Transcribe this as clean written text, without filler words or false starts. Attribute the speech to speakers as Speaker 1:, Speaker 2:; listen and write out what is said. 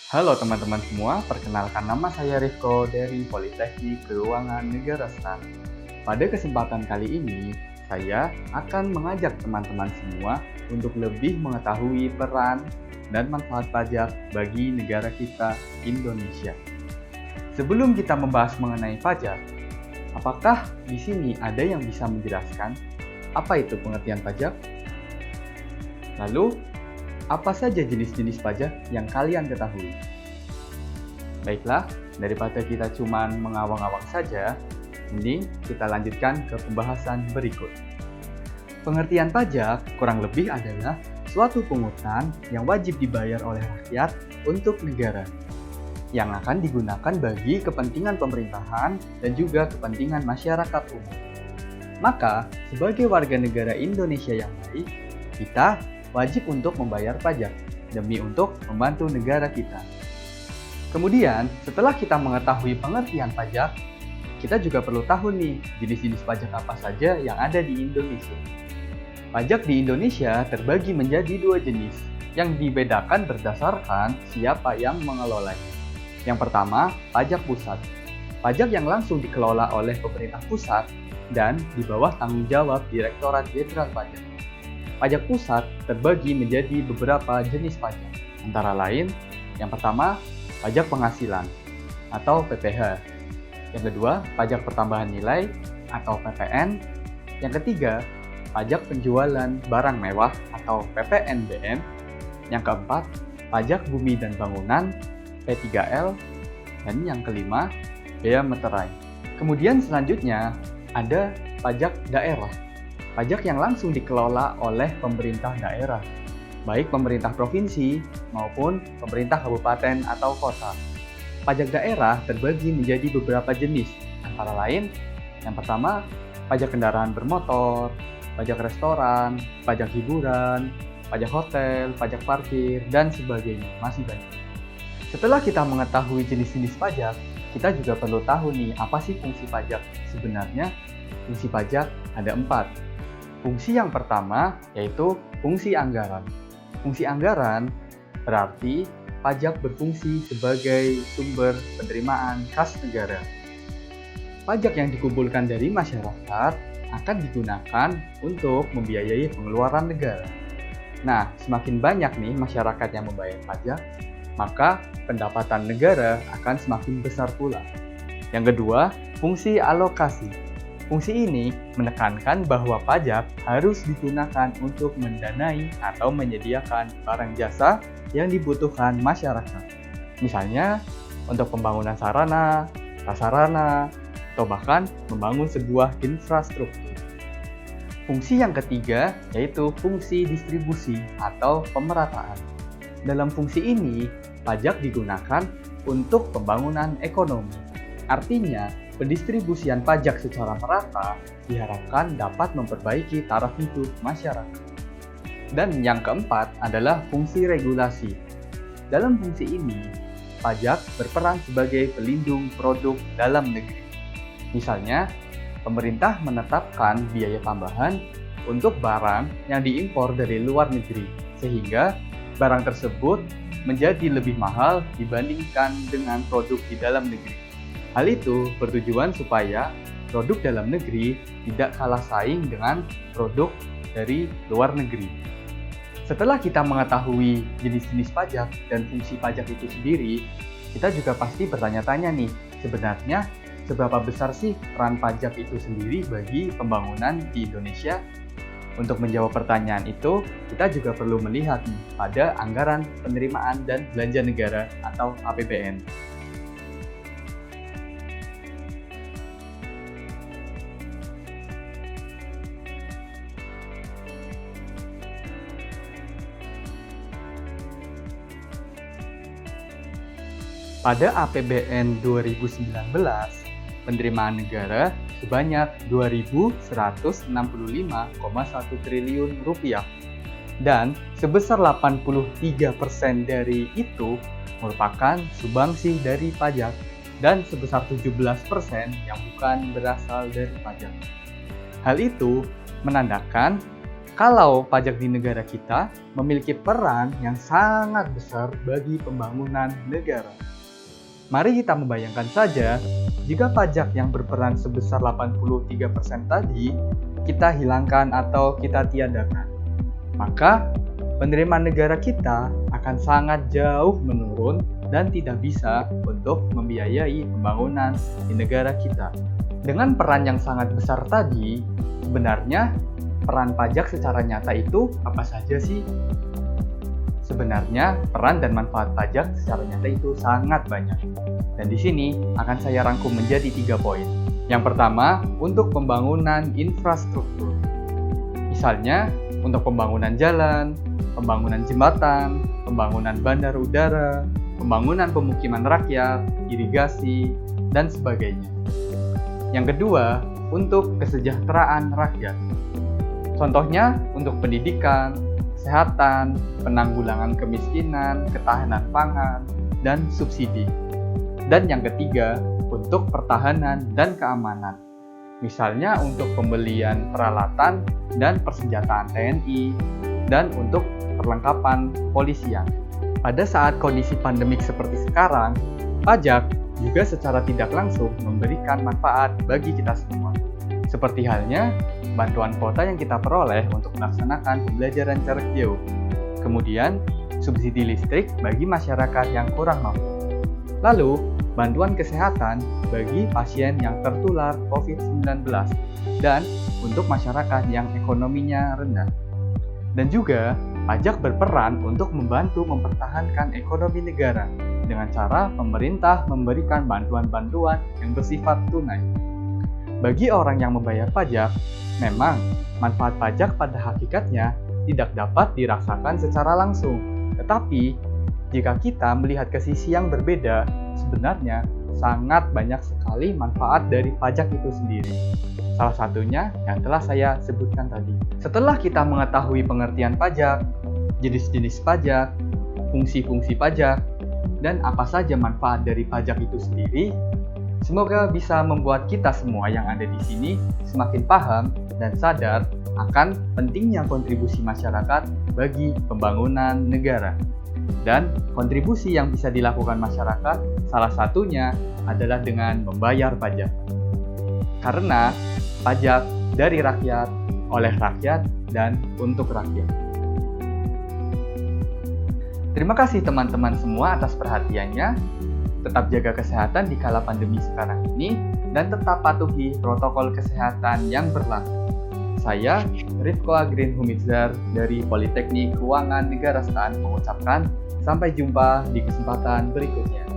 Speaker 1: Halo teman-teman semua, perkenalkan nama saya Rifko dari Politeknik Keuangan Negara STAN. Pada kesempatan kali ini, saya akan mengajak teman-teman semua untuk lebih mengetahui peran dan manfaat pajak bagi negara kita, Indonesia. Sebelum kita membahas mengenai pajak, apakah di sini ada yang bisa menjelaskan apa itu pengertian pajak? Lalu, apa saja jenis-jenis pajak yang kalian ketahui? Baiklah, daripada kita cuma mengawang-awang saja, mending kita lanjutkan ke pembahasan berikut. Pengertian pajak kurang lebih adalah suatu pungutan yang wajib dibayar oleh rakyat untuk negara, yang akan digunakan bagi kepentingan pemerintahan dan juga kepentingan masyarakat umum. Maka, sebagai warga negara Indonesia yang baik, kita wajib untuk membayar pajak demi untuk membantu negara kita. Kemudian, setelah kita mengetahui pengertian pajak, kita juga perlu tahu nih jenis-jenis pajak apa saja yang ada di Indonesia. Pajak di Indonesia terbagi menjadi dua jenis, yang dibedakan berdasarkan siapa yang mengelolanya. Yang pertama, pajak pusat. Pajak yang langsung dikelola oleh pemerintah pusat dan di bawah tanggung jawab Direktorat Jenderal Pajak. Pajak pusat terbagi menjadi beberapa jenis pajak, antara lain, yang pertama, pajak penghasilan atau PPh. Yang kedua, pajak pertambahan nilai atau PPN. Yang ketiga, pajak penjualan barang mewah atau PPNBM. Yang keempat, pajak bumi dan bangunan P3L. Dan yang kelima, bea meterai. Kemudian selanjutnya ada pajak daerah. Pajak yang langsung dikelola oleh pemerintah daerah, baik pemerintah provinsi maupun pemerintah kabupaten atau kota. Pajak daerah terbagi menjadi beberapa jenis, antara lain, yang pertama, pajak kendaraan bermotor, pajak restoran, pajak hiburan, pajak hotel, pajak parkir, dan sebagainya, masih banyak. Setelah kita mengetahui jenis-jenis pajak, kita juga perlu tahu nih, apa sih fungsi pajak? Sebenarnya, fungsi pajak ada 4. Fungsi yang pertama yaitu fungsi anggaran. Fungsi anggaran berarti pajak berfungsi sebagai sumber penerimaan kas negara. Pajak yang dikumpulkan dari masyarakat akan digunakan untuk membiayai pengeluaran negara. Nah, semakin banyak nih masyarakat yang membayar pajak, maka pendapatan negara akan semakin besar pula. Yang kedua, fungsi alokasi. Fungsi ini menekankan bahwa pajak harus digunakan untuk mendanai atau menyediakan barang jasa yang dibutuhkan masyarakat. Misalnya, untuk pembangunan sarana, prasarana, atau bahkan membangun sebuah infrastruktur. Fungsi yang ketiga yaitu fungsi distribusi atau pemerataan. Dalam fungsi ini, pajak digunakan untuk pembangunan ekonomi. Artinya, pendistribusian pajak secara merata diharapkan dapat memperbaiki taraf hidup masyarakat. Dan yang keempat adalah fungsi regulasi. Dalam fungsi ini, pajak berperan sebagai pelindung produk dalam negeri. Misalnya, pemerintah menetapkan biaya tambahan untuk barang yang diimpor dari luar negeri, sehingga barang tersebut menjadi lebih mahal dibandingkan dengan produk di dalam negeri. Hal itu bertujuan supaya produk dalam negeri tidak kalah saing dengan produk dari luar negeri. Setelah kita mengetahui jenis-jenis pajak dan fungsi pajak itu sendiri, kita juga pasti bertanya-tanya nih, sebenarnya seberapa besar sih peran pajak itu sendiri bagi pembangunan di Indonesia? Untuk menjawab pertanyaan itu, kita juga perlu melihat nih pada anggaran penerimaan dan belanja negara atau APBN. Pada APBN 2019, penerimaan negara sebanyak 2.165,1 triliun rupiah, dan sebesar 83% dari itu merupakan sumbangsi dari pajak dan sebesar 17% yang bukan berasal dari pajak. Hal itu menandakan Kalau pajak di negara kita memiliki peran yang sangat besar bagi pembangunan negara. Mari kita membayangkan saja, jika pajak yang berperan sebesar 83% tadi kita hilangkan atau kita tiadakan, maka penerimaan negara kita akan sangat jauh menurun dan tidak bisa untuk membiayai pembangunan di negara kita. Dengan peran yang sangat besar tadi, sebenarnya peran pajak secara nyata itu apa saja sih? Sebenarnya peran dan manfaat pajak secara nyata itu sangat banyak. Dan di sini akan saya rangkum menjadi 3 poin. Yang pertama, untuk pembangunan infrastruktur. Misalnya, untuk pembangunan jalan, pembangunan jembatan, pembangunan bandar udara, pembangunan pemukiman rakyat, irigasi, dan sebagainya. Yang kedua, untuk kesejahteraan rakyat. Contohnya, untuk pendidikan, kesehatan, penanggulangan kemiskinan, ketahanan pangan, dan subsidi. Dan yang ketiga, untuk pertahanan dan keamanan. Misalnya untuk pembelian peralatan dan persenjataan TNI, dan untuk perlengkapan kepolisian. Pada saat kondisi pandemik seperti sekarang, pajak juga secara tidak langsung memberikan manfaat bagi kita semua. Seperti halnya bantuan kuota yang kita peroleh untuk melaksanakan pembelajaran jarak jauh. Kemudian, subsidi listrik bagi masyarakat yang kurang mampu. Lalu, bantuan kesehatan bagi pasien yang tertular COVID-19 dan untuk masyarakat yang ekonominya rendah. Dan juga, pajak berperan untuk membantu mempertahankan ekonomi negara dengan cara pemerintah memberikan bantuan-bantuan yang bersifat tunai. Bagi orang yang membayar pajak, memang manfaat pajak pada hakikatnya tidak dapat dirasakan secara langsung. Tetapi, jika kita melihat ke sisi yang berbeda, sebenarnya sangat banyak sekali manfaat dari pajak itu sendiri. Salah satunya yang telah saya sebutkan tadi. Setelah kita mengetahui pengertian pajak, jenis-jenis pajak, fungsi-fungsi pajak, dan apa saja manfaat dari pajak itu sendiri, semoga bisa membuat kita semua yang ada di sini semakin paham dan sadar akan pentingnya kontribusi masyarakat bagi pembangunan negara. Dan kontribusi yang bisa dilakukan masyarakat salah satunya adalah dengan membayar pajak. Karena pajak dari rakyat, oleh rakyat, dan untuk rakyat. Terima kasih teman-teman semua atas perhatiannya. Tetap jaga kesehatan di kala pandemi sekarang ini dan tetap patuhi protokol kesehatan yang berlaku. Saya, Rifko Agrin Humizar dari Politeknik Keuangan Negara Stan mengucapkan sampai jumpa di kesempatan berikutnya.